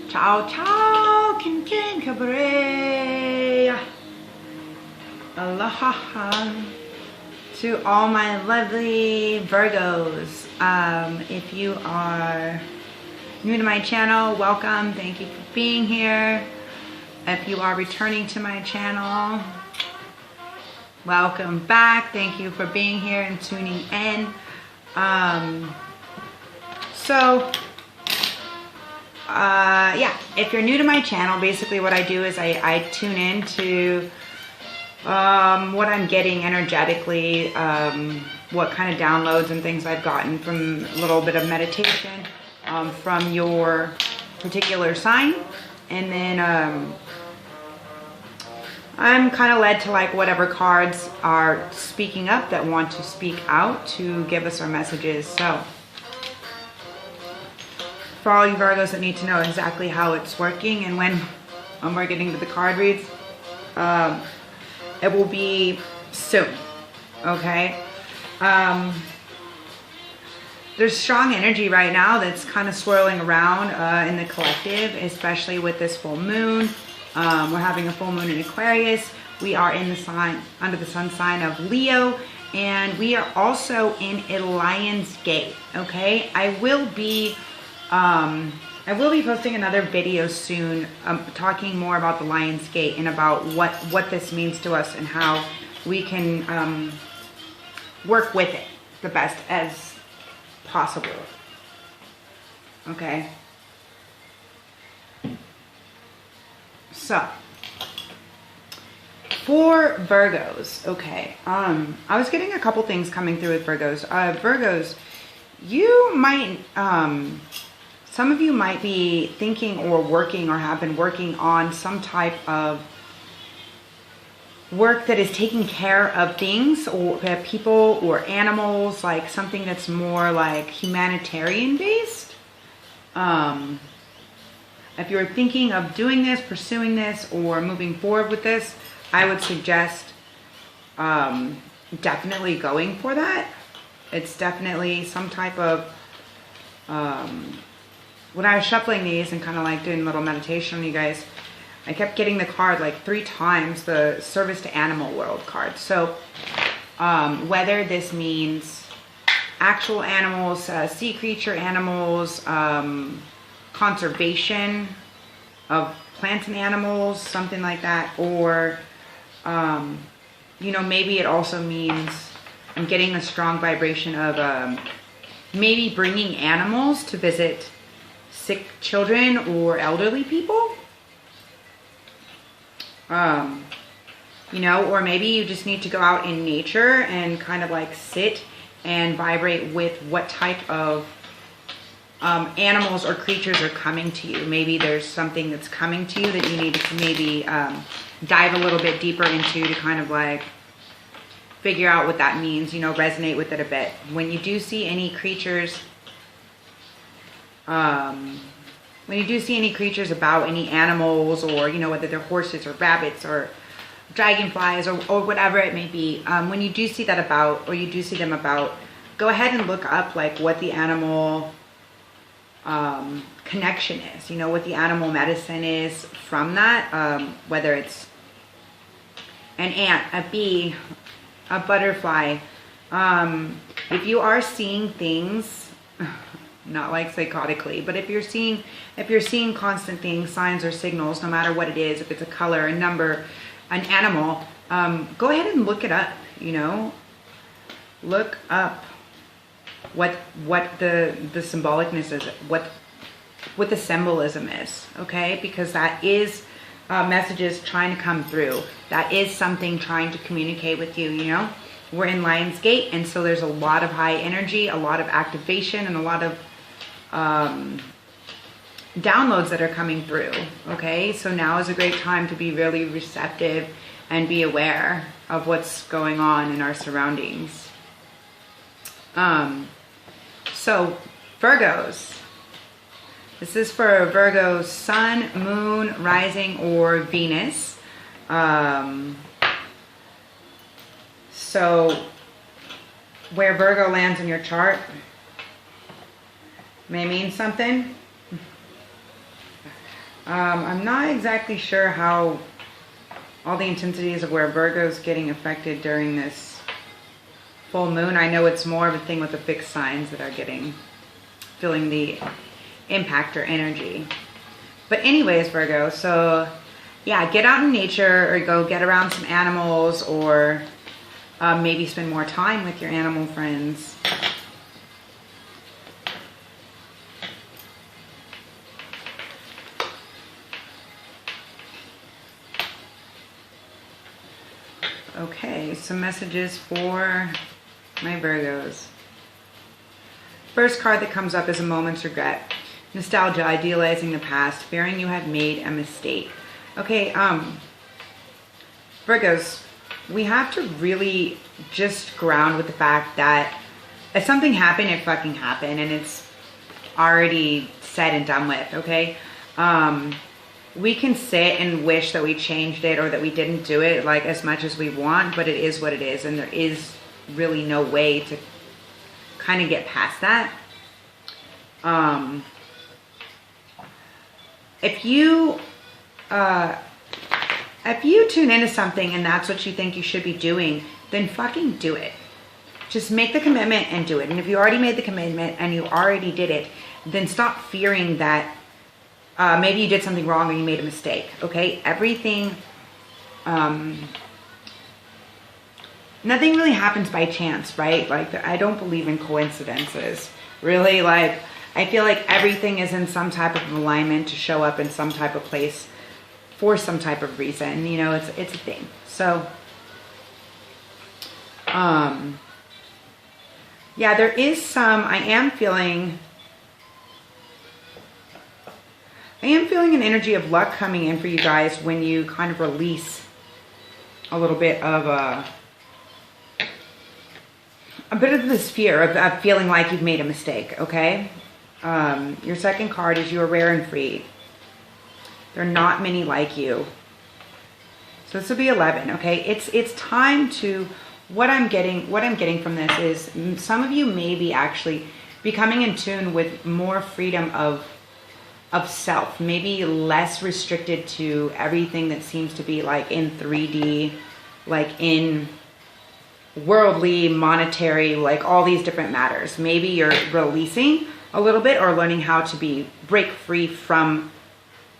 Ciao, ciao, Kin Kin Cabaret. Aloha to all my lovely Virgos. If you are new to my channel, welcome. Thank you for being here. If you are returning to my channel, welcome back. Thank you for being here and tuning in. Yeah, if you're new to my channel, basically what I do is I tune in to what I'm getting energetically, what kind of downloads and things I've gotten from a little bit of meditation from your particular sign. And then I'm kind of led to like whatever cards are speaking up that want to speak out to give us our messages. So for all you Virgos that need to know exactly how it's working and when we're getting to the card reads, it will be soon, okay? There's strong energy right now that's kind of swirling around in the collective, especially with this full moon. We're having a full moon in Aquarius. We are in the sign, under the sun sign of Leo, and we are also in a Lion's Gate, okay? I will be posting another video soon talking more about the Lion's Gate and about what this means to us and how we can work with it the best as possible. Okay. So, for Virgos, okay, I was getting a couple things coming through with Virgos. Virgos, you might, some of you might be thinking or working or have been working on some type of work that is taking care of things or people or animals, like something that's more like humanitarian based. If you're thinking of doing this, pursuing this, or moving forward with this, I would suggest definitely going for that. It's definitely some type of, when I was shuffling these and kind of like doing a little meditation on you guys, I kept getting the card like 3 times, the service to animal world card. So whether this means actual animals, sea creature animals, conservation of plants and animals, something like that, or you know, maybe it also means I'm getting a strong vibration of maybe bringing animals to visit sick children or elderly people, you know, or maybe you just need to go out in nature and kind of like sit and vibrate with what type of animals or creatures are coming to you. Maybe there's something that's coming to you that you need to maybe dive a little bit deeper into to kind of like figure out what that means, you know, resonate with it a bit. When you do see any creatures, about any animals, or, you know, whether they're horses or rabbits or dragonflies or whatever it may be, when you do see that about, or you do see them about, go ahead and look up like what the animal connection is, you know, what the animal medicine is from that, whether it's an ant, a bee, a butterfly. If you are seeing things, not like psychotically, but if you're seeing constant things, signs or signals, no matter what it is, if it's a color, a number, an animal, go ahead and look it up, you know, look up what the symbolicness is, what the symbolism is, okay? Because that is messages trying to come through. That is something trying to communicate with you, you know? We're in Lion's Gate, and so there's a lot of high energy, a lot of activation, and a lot of downloads that are coming through, okay? So now is a great time to be really receptive and be aware of what's going on in our surroundings. So Virgos, this is for Virgo sun, moon, rising, or Venus. So where Virgo lands in your chart may mean something. I'm not exactly sure how all the intensities of where Virgo's getting affected during this full moon. I know it's more of a thing with the fixed signs that are feeling the impact or energy. But anyways, Virgo, so yeah, get out in nature or go get around some animals, or maybe spend more time with your animal friends. Okay, some messages for my Virgos. First card that comes up is a moment's regret. Nostalgia, idealizing the past, fearing you had made a mistake. Okay, Virgos, we have to really just ground with the fact that if something happened, it fucking happened, and it's already said and done with, okay? We can sit and wish that we changed it or that we didn't do it like as much as we want, but it is what it is, and there is really no way to kind of get past that. If you tune into something and that's what you think you should be doing, then fucking do it. Just make the commitment and do it. And if you already made the commitment and you already did it, then stop fearing that maybe you did something wrong or you made a mistake, okay? Everything, nothing really happens by chance, right? Like, I don't believe in coincidences. Really, like, I feel like everything is in some type of alignment to show up in some type of place for some type of reason. You know, it's a thing. So, yeah, there is some, I am feeling an energy of luck coming in for you guys when you kind of release a little bit of this fear of feeling like you've made a mistake, okay? Your second card is you are rare and free. There are not many like you. So this will be 11, okay? It's time to, what I'm getting from this is some of you may be actually becoming in tune with more freedom of self, maybe less restricted to everything that seems to be like in 3D, like in worldly, monetary, like all these different matters. Maybe you're releasing a little bit or learning how to break free from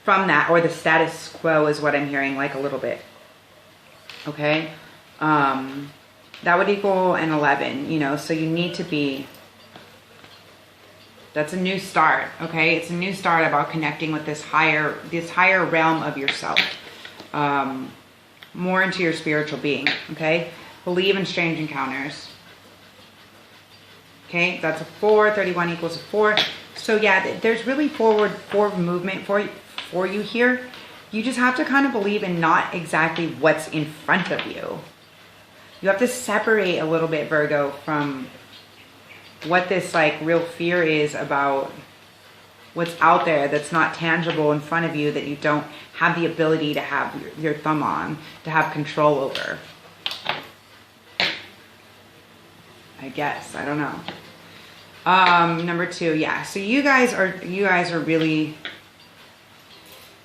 that, or the status quo is what I'm hearing, like a little bit. Okay? That would equal an 11, you know, so you need to be, that's a new start, okay? It's a new start about connecting with this higher realm of yourself. More into your spiritual being, okay? Believe in strange encounters. Okay, that's a 4. 31 equals a 4. So yeah, there's really forward movement for you here. You just have to kind of believe in not exactly what's in front of you. You have to separate a little bit, Virgo, from what this like real fear is about what's out there that's not tangible in front of you, that you don't have the ability to have your thumb on, to have control over. I guess, I don't know. Number 2, yeah. So you guys are really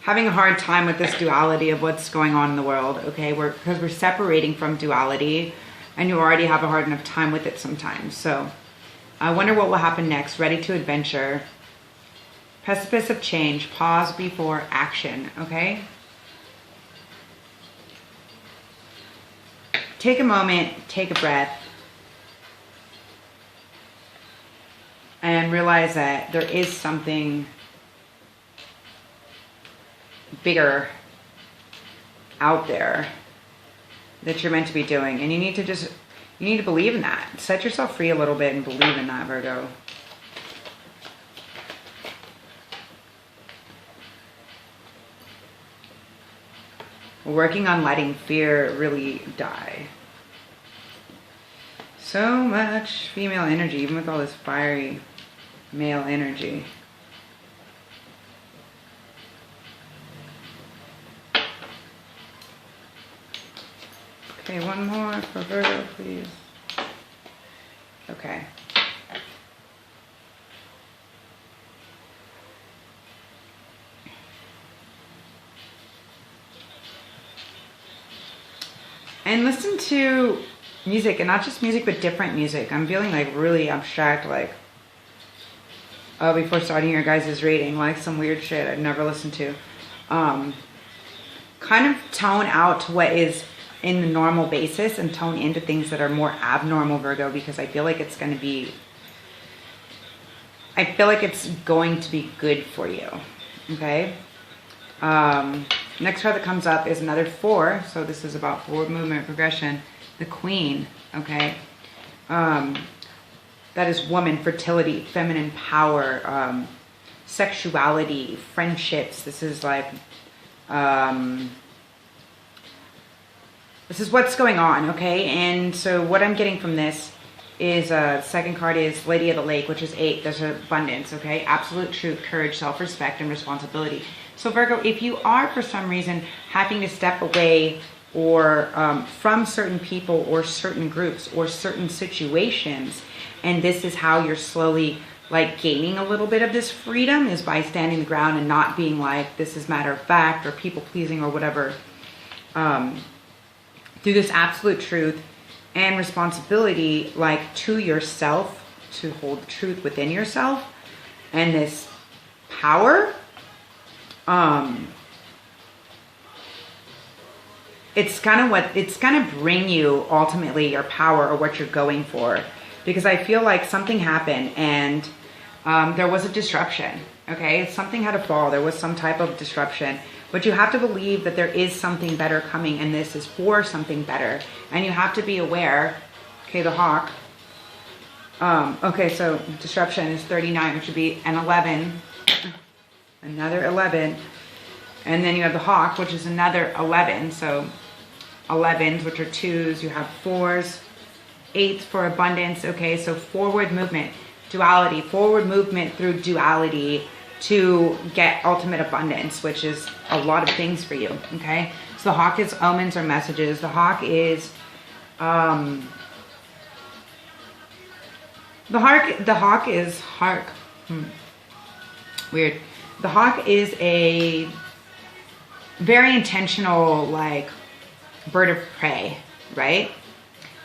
having a hard time with this duality of what's going on in the world, okay? Because we're separating from duality, and you already have a hard enough time with it sometimes. So I wonder what will happen next. Ready to adventure. Precipice of change. Pause before action, okay? Take a moment, take a breath, and realize that there is something bigger out there that you're meant to be doing, and you need to believe in that. Set yourself free a little bit and believe in that, Virgo. We're working on letting fear really die. So much female energy, even with all this fiery male energy. Okay, one more for Virgo, please. Okay. And listen to music, and not just music, but different music. I'm feeling like really abstract, like, oh, before starting your guys' reading, like some weird shit I've never listened to. Kind of tone out what is in the normal basis and tone into things that are more abnormal, Virgo, because I feel like it's going to be, good for you. Okay. Next card that comes up is another 4. So this is about forward movement, progression. The Queen. Okay. That is woman, fertility, feminine power, sexuality, friendships. This is like, this is what's going on, okay? And so what I'm getting from this is, second card is Lady of the Lake, which is 8. There's abundance, okay? Absolute truth, courage, self-respect, and responsibility. So Virgo, if you are for some reason having to step away or from certain people or certain groups or certain situations, and this is how you're slowly like gaining a little bit of this freedom, is by standing the ground and not being like, this is matter of fact or people pleasing or whatever, through this absolute truth and responsibility, like to yourself, to hold the truth within yourself, and this power, it's gonna bring you ultimately your power or what you're going for. Because I feel like something happened and there was a disruption, okay? Something had to fall. There was some type of disruption. But you have to believe that there is something better coming, and this is for something better. And you have to be aware, okay, the Hawk. Okay, so disruption is 39, which would be an 11. Another 11. And then you have the Hawk, which is another 11. So 11s, which are 2s. You have 4s. 8s for abundance. Okay, so forward movement, duality, forward movement through duality to get ultimate abundance, which is a lot of things for you. Okay, so the Hawk is omens or messages. The Hawk is weird. The Hawk is a very intentional, like, bird of prey, right?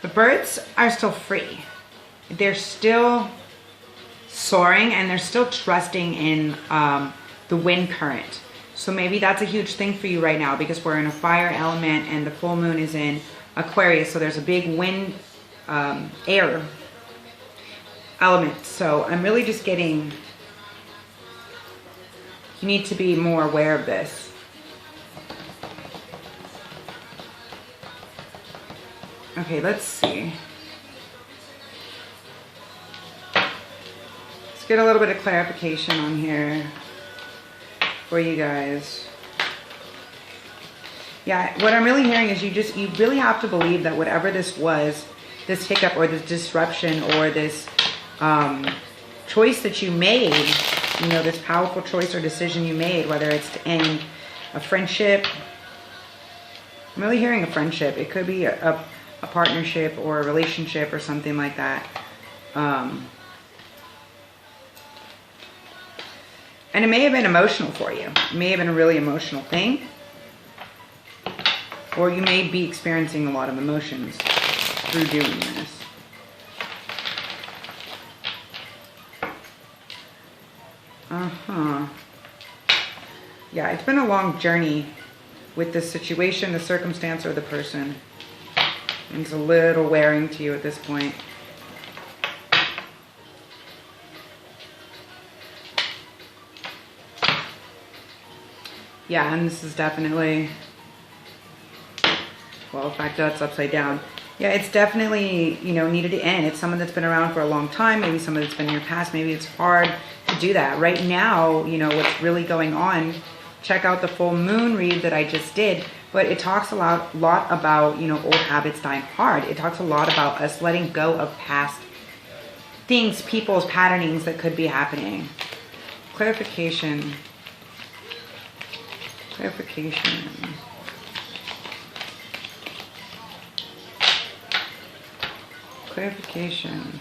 The birds are still free. They're still soaring and they're still trusting in the wind current. So maybe that's a huge thing for you right now, because we're in a fire element and the full moon is in Aquarius. So there's a big wind, air element. So I'm really just getting, you need to be more aware of this. Okay, let's see. Let's get a little bit of clarification on here for you guys. Yeah, what I'm really hearing is you really have to believe that whatever this was, this hiccup or this disruption or this choice that you made, you know, this powerful choice or decision you made, whether it's to end a friendship. I'm really hearing a friendship. It could be a partnership or a relationship or something like that. And it may have been emotional for you. It may have been a really emotional thing. Or you may be experiencing a lot of emotions through doing this. Yeah, it's been a long journey with this situation, the circumstance, or the person. And it's a little wearing to you at this point. Yeah, and this is definitely, well, in fact, that's upside down. Yeah, it's definitely, you know, needed to end. It's someone that's been around for a long time. Maybe someone that's been in your past. Maybe it's hard to do that. Right now, you know, what's really going on, check out the full moon read that I just did. But it talks a lot about, you know, old habits dying hard. It talks a lot about us letting go of past things, people's patternings that could be happening. Clarification. Clarification. Clarification.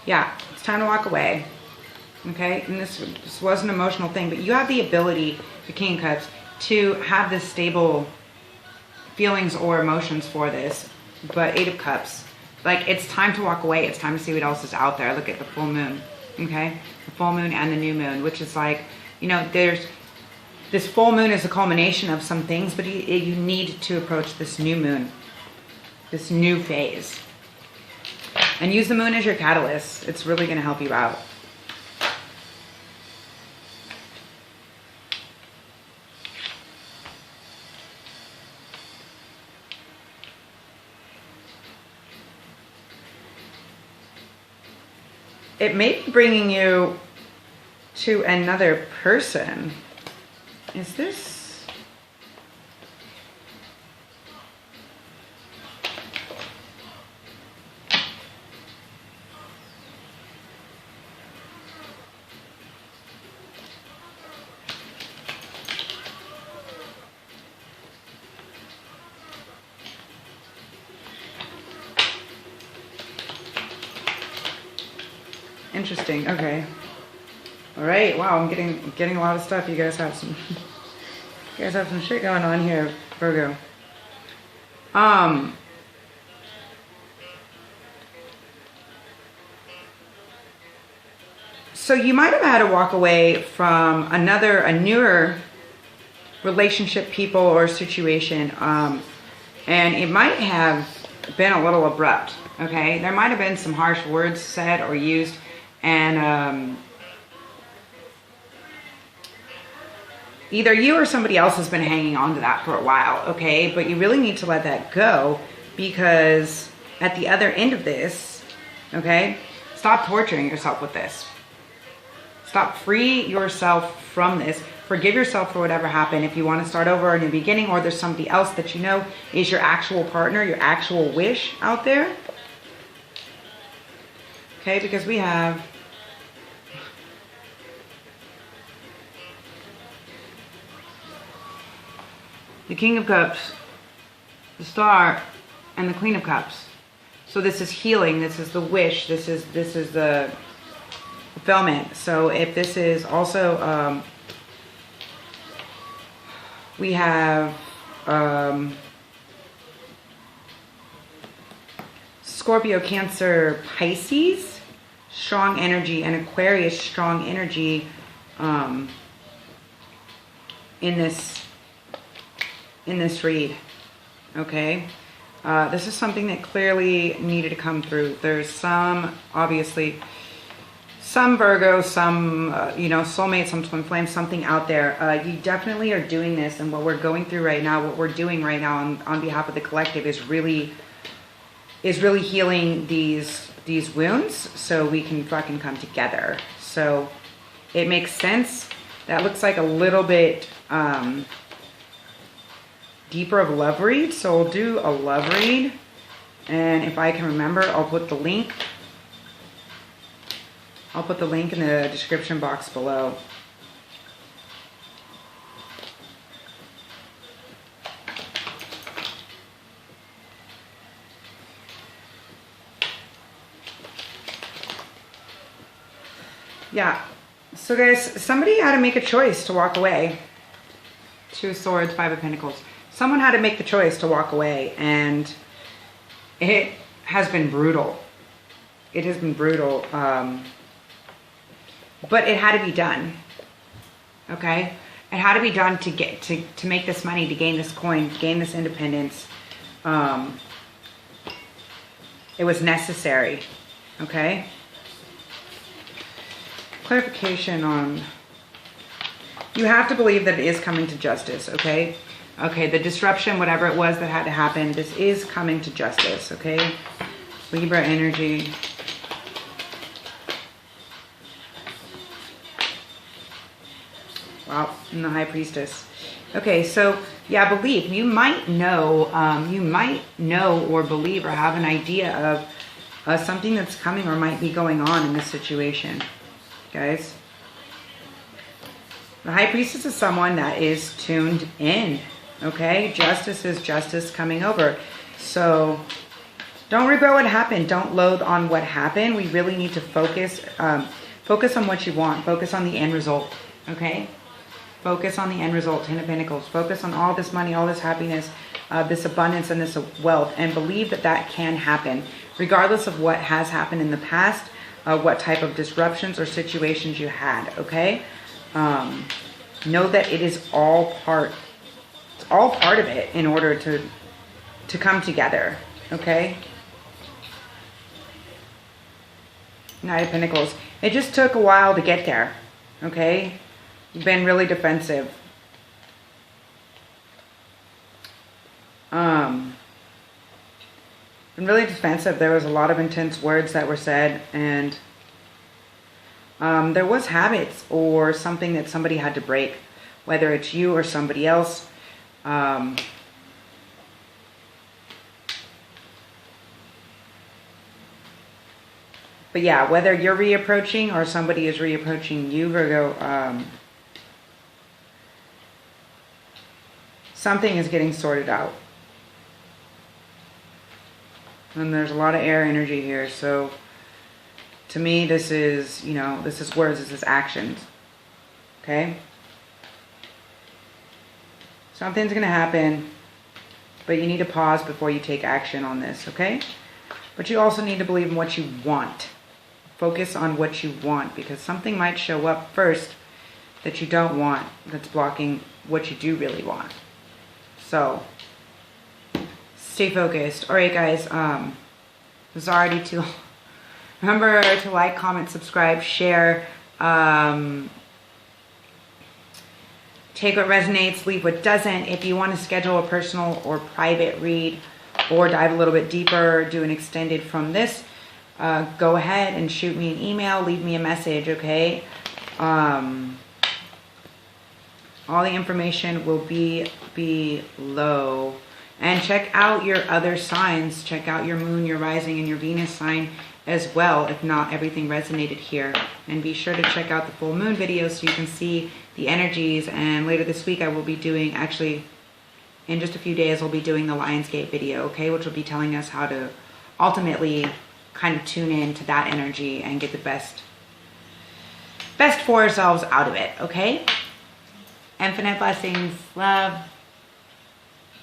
Yeah, it's time to walk away. Okay, and this was an emotional thing, but you have the ability, the King of Cups, to have this stable feelings or emotions for this, but 8 of Cups. Like, it's time to walk away. It's time to see what else is out there. Look at the full moon, okay? The full moon and the new moon, which is like, you know, this full moon is a culmination of some things, but you need to approach this new moon, this new phase. And use the moon as your catalyst. It's really going to help you out. It may be bringing you to another person. Is this? Interesting. Okay. All right. Wow. I'm getting a lot of stuff. You guys have some shit going on here, Virgo. So you might have had to walk away from a newer relationship, people, or situation, and it might have been a little abrupt. Okay. There might have been some harsh words said or used. And either you or somebody else has been hanging on to that for a while, okay? But you really need to let that go, because at the other end of this, okay, stop torturing yourself with this. Stop, free yourself from this. Forgive yourself for whatever happened. If you want to start over in the beginning, or there's somebody else that you know is your actual partner, your actual wish out there. Okay, because we have the King of Cups, the Star, and the Queen of Cups. So this is healing. This is the wish. This is the fulfillment. So if this is also, we have Scorpio, Cancer, Pisces, strong energy, and Aquarius, strong energy in this read. Okay, this is something that clearly needed to come through. There's some, obviously, some Virgo, some you know, soulmate, some twin flame, something out there. You definitely are doing this, and what we're going through right now, what we're doing right now on behalf of the collective is really healing these wounds, so we can fucking come together. So it makes sense. That looks like a little bit deeper of a love read, so we'll do a love read, and if I can remember, I'll put the link in the description box below. Yeah, so guys, somebody had to make a choice to walk away. 2 of Swords, 5 of Pentacles. Someone had to make the choice to walk away, and it has been brutal. It has been brutal, but it had to be done. Okay, it had to be done to get to make this money, to gain this coin, to gain this independence. It was necessary. Okay. Clarification on, you have to believe that it is coming to justice, okay? Okay, the disruption, whatever it was that had to happen, this is coming to justice, okay? Libra energy. Wow, and the High Priestess. Okay, so yeah, believe. You might know or believe or have an idea of something that's coming or might be going on in this situation. Guys, the High Priestess is someone that is tuned in, okay? Justice is justice coming over. So don't regret what happened. Don't loathe on what happened. We really need to focus on what you want. Focus on the end result, okay? Focus on the end result. 10 of Pentacles. Focus on all this money, all this happiness. this abundance and this wealth, and believe that that can happen, regardless of what has happened in the past, what type of disruptions or situations you had, okay? Know that it is all part of it in order to come together, okay? Knight of Pentacles. It just took a while to get there, okay? You've been really defensive. Been really defensive. There was a lot of intense words that were said, and there was habits or something that somebody had to break, whether it's you or somebody else. But yeah, whether you're reapproaching or somebody is reapproaching you, Virgo, something is getting sorted out. And there's a lot of air energy here, so to me this is, you know, this is words, this is actions. Okay? Something's going to happen, but you need to pause before you take action on this, okay? But you also need to believe in what you want. Focus on what you want, because something might show up first that you don't want, that's blocking what you do really want. So stay focused. All right, guys. This is already too long. Remember to like, comment, subscribe, share. Take what resonates, leave what doesn't. If you want to schedule a personal or private read or dive a little bit deeper, do an extended from this, go ahead and shoot me an email, leave me a message, okay? All the information will be below. And check out your other signs. Check out your moon, your rising, and your Venus sign as well, if not everything resonated here. And be sure to check out the full moon video so you can see the energies. And later this week I will be doing, actually in just a few days, I'll be doing the Lionsgate video, okay, which will be telling us how to ultimately kind of tune in to that energy and get the best for ourselves out of it, okay? Infinite blessings. Love.